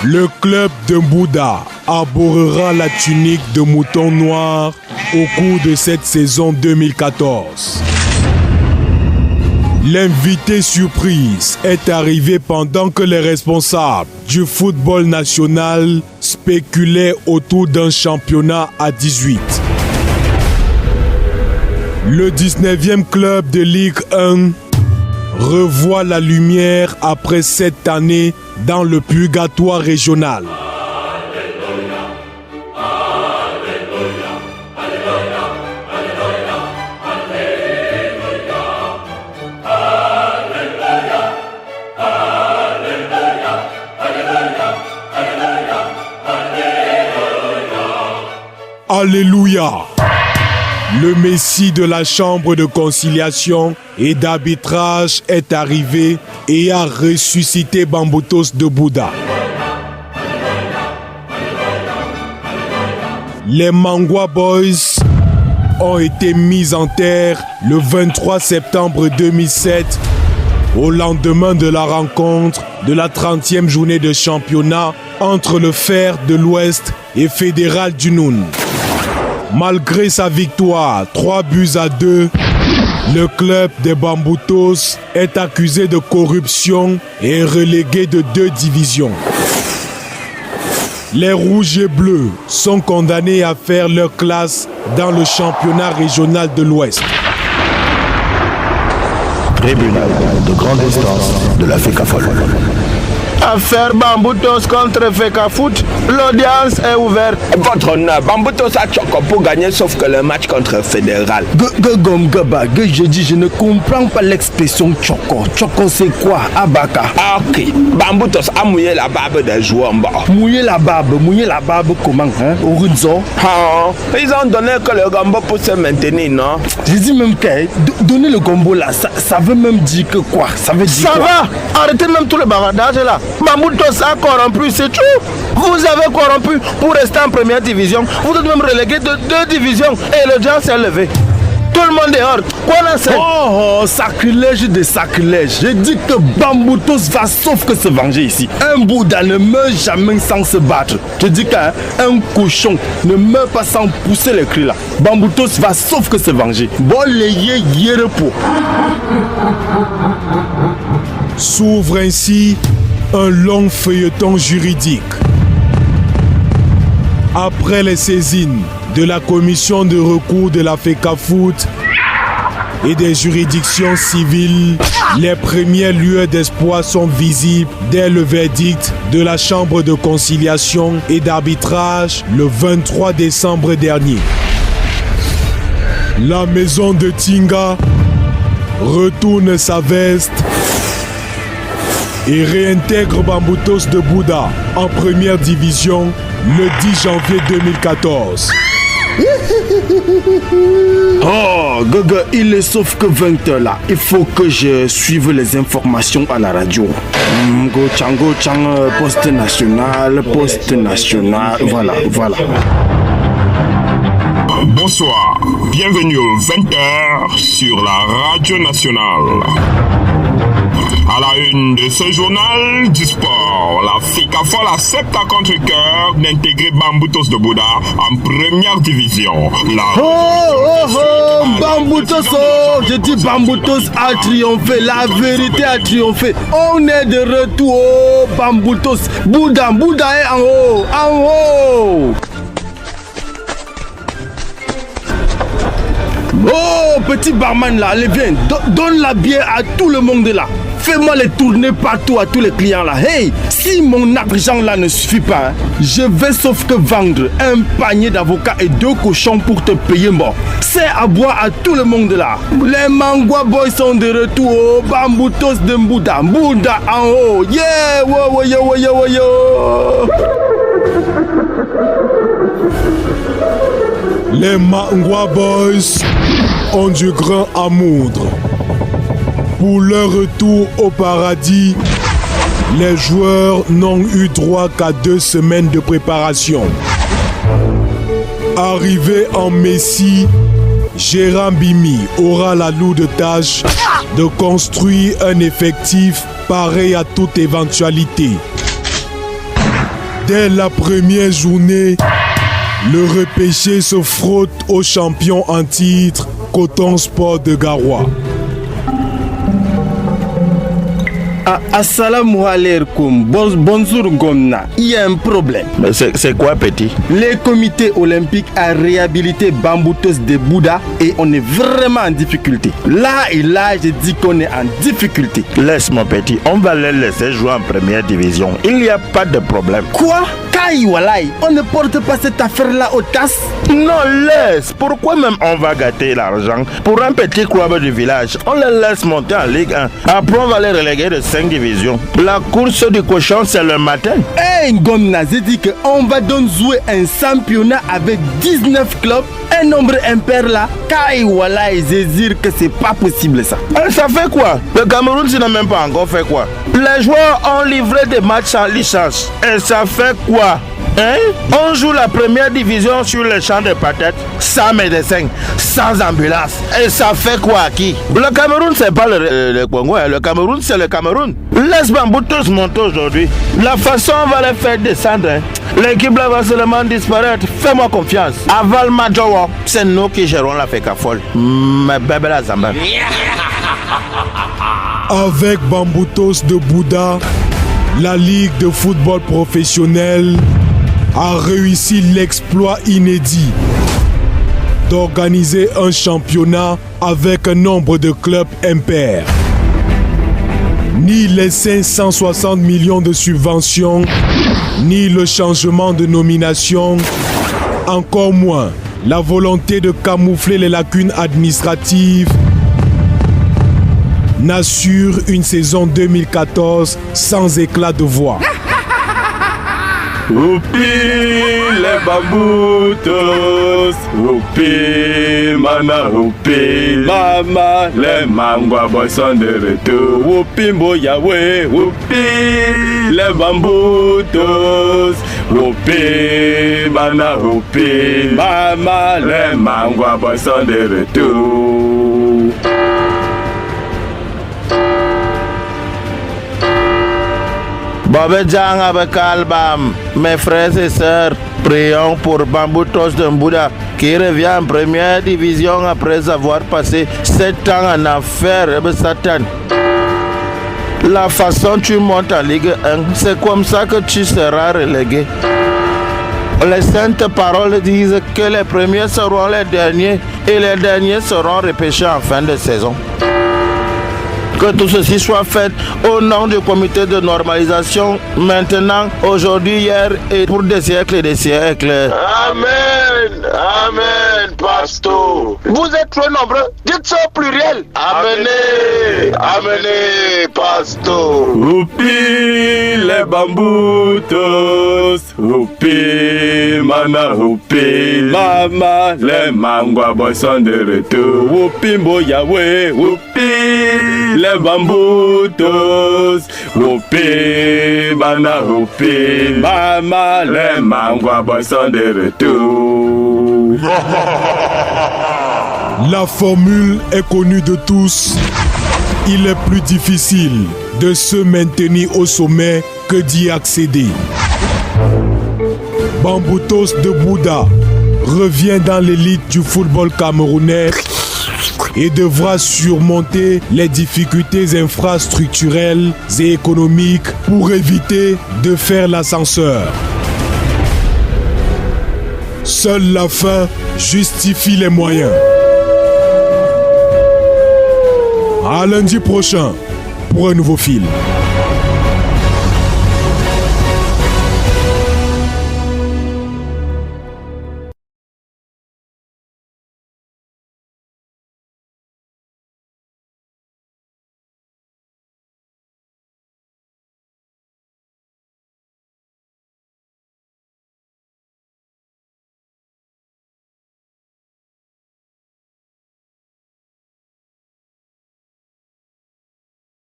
Le club de Mbouda arborera la tunique de mouton noir au cours de cette saison 2014. L'invité surprise est arrivé pendant que les responsables du football national spéculaient autour d'un championnat à 18. Le 19e club de Ligue 1 revoit la lumière après 7 années dans le purgatoire régional. Alléluia! Le Messie de la chambre de conciliation et d'arbitrage est arrivé et a ressuscité Bamboutos de Bouda. Les Mangwa Boys ont été mis en terre le 23 septembre 2007 au lendemain de la rencontre de la 30e journée de championnat entre le Fer de l'Ouest et Fédéral du Noun. Malgré sa victoire 3-2, le club des Bamboutos est accusé de corruption et relégué de 2 divisions. Les Rouges et Bleus sont condamnés à faire leur classe dans le championnat régional de l'Ouest. Tribunal de grande instance de la FECAFOL. Affaire Bamboutos contre FECAFOOT, l'audience est ouverte. Votre honneur, Bamboutos a Tchoko pour gagner sauf que le match contre Fédéral. Je dis, je ne comprends pas l'expression Tchoko. Tchoko c'est quoi, Abaka? Ah, ok, Bamboutos a mouillé la barbe des joueurs en bas. Mouiller la barbe comment, hein? Au Runzo? Ah, ils ont donné que le gombo pour se maintenir, non? Je dis même que donner le gombo là, ça veut même dire que quoi? Ça veut dire quoi? Ça va, arrêtez même tout le bavardage là. Bamboutos a corrompu, c'est tout. Vous avez corrompu pour rester en première division. Vous êtes même relégué de 2 divisions et l'audience s'est levée. Tout le monde est hors. Quoi là c'est? Oh, sacrilège de sacrilège. Je dis que Bamboutos va sauf que se venger ici. Un Bouddha ne meurt jamais sans se battre. Je dis qu'un cochon ne meurt pas sans pousser les cris là. Bamboutos va sauf que se venger. Bon les repos. S'ouvre ainsi un long feuilleton juridique. Après les saisines de la commission de recours de la FECAFOOT et des juridictions civiles, les premières lueurs d'espoir sont visibles dès le verdict de la Chambre de conciliation et d'arbitrage le 23 décembre dernier. La maison de Tinga retourne sa veste et réintègre Bamboutos de Bouda en première division le 10 janvier 2014. Oh, Gogo, il est sauf que 20h là. Il faut que je suive les informations à la radio. Go Chang, poste national, voilà. Bonsoir, bienvenue aux 20h sur la radio nationale. À la une de ce journal du sport, la FECAFOL accepte à contre-cœur d'intégrer Bamboutos de Bouda en première division. Bamboutos, je dis Bamboutos a triomphé, la vérité a triomphé. On est de retour, Bamboutos. Bouddha est en haut. Oh, petit barman là, allez viens, donne la bière à tout le monde là. Fais-moi les tourner partout à tous les clients là. Hey, si mon argent là ne suffit pas, hein, je vais sauf que vendre un panier d'avocats et 2 cochons pour te payer mort. C'est à boire à tout le monde là. Les Mangwa Boys sont de retour. Oh, Bamboutos de Mbouda en haut. Yeah, yo. Les Mangwa Boys ont du grain à moudre. Pour leur retour au paradis, les joueurs n'ont eu droit qu'à 2 semaines de préparation. Arrivé en Messie, Gérard Bimi aura la lourde tâche de construire un effectif pareil à toute éventualité. Dès la première journée, le repêché se frotte au champion en titre, Coton Sport de Garoua. Assalamu alaikum. Bonjour Gomna. Il y a un problème. Mais c'est quoi, petit? Le comité olympique a réhabilité Bamboutos de Bouddha et on est vraiment en difficulté. Là et là, je dis qu'on est en difficulté. Laisse mon petit, on va les laisser jouer en première division. Il n'y a pas de problème. Quoi? Kai Walai, on ne porte pas cette affaire-là aux tasses? Non, laisse. Pourquoi même on va gâter l'argent pour un petit club du village? On les laisse monter en Ligue 1. Après, on va les reléguer de 5 divisions. La course du cochon, c'est le matin. Hey, Ngomna, j'ai dit qu'on va donc jouer un championnat avec 19 clubs, un nombre impair là. Kai Walai, je dis que c'est pas possible ça. Ça fait quoi? Le Cameroun, ça n'a même pas encore fait quoi? Les joueurs ont livré des matchs en licence. Et ça fait quoi? Hein? On joue la première division sur les champs de patates, sans médecin, sans ambulance. Et ça fait quoi à qui? Le Cameroun, c'est pas le Congo, hein. Le Cameroun, c'est le Cameroun. Laisse Bamboutos monter aujourd'hui. La façon on va les faire descendre, hein. L'équipe là va seulement disparaître. Fais-moi confiance. Aval Majowo, c'est nous qui gérons la FECAFOL. Mais bébé la Zamba. Avec Bamboutos de Bouddha, la Ligue de football professionnel a réussi l'exploit inédit d'organiser un championnat avec un nombre de clubs impair. Ni les 560 millions de subventions, ni le changement de nomination, encore moins la volonté de camoufler les lacunes administratives n'assure une saison 2014 sans éclat de voix. Oupi les bamboutos, oupi mana oupi mama les mangwa boys sont de retour. Oupi mboyawe, oupi les bamboutos, oupi mana oupi mama les mangwa boys sont de retour. Bobé Djang avec Albam, mes frères et sœurs, prions pour Bamboutos de Mbouda qui revient en première division après avoir passé 7 ans en affaires de Satan. La façon tu montes en Ligue 1, c'est comme ça que tu seras relégué. Les saintes paroles disent que les premiers seront les derniers et les derniers seront repêchés en fin de saison. Que tout ceci soit fait au nom du comité de normalisation, maintenant, aujourd'hui, hier et pour des siècles et des siècles. Amen, amen, pasteur. Vous êtes trop nombreux, dites ça au pluriel. Amenez, amenez, pasteur. Oupi les bamboutos, oupi mana oupi mama les mangwa boys sont de retour. Oupi mboyawe, oupi les bamboutos, oupi mana oupi mama les mangwa boys sont de retour. La formule est connue de tous. Il est plus difficile de se maintenir au sommet que d'y accéder. Bamboutos de Bouddha revient dans l'élite du football camerounais et devra surmonter les difficultés infrastructurelles et économiques pour éviter de faire l'ascenseur. Seule la fin justifie les moyens. À lundi prochain pour un nouveau film.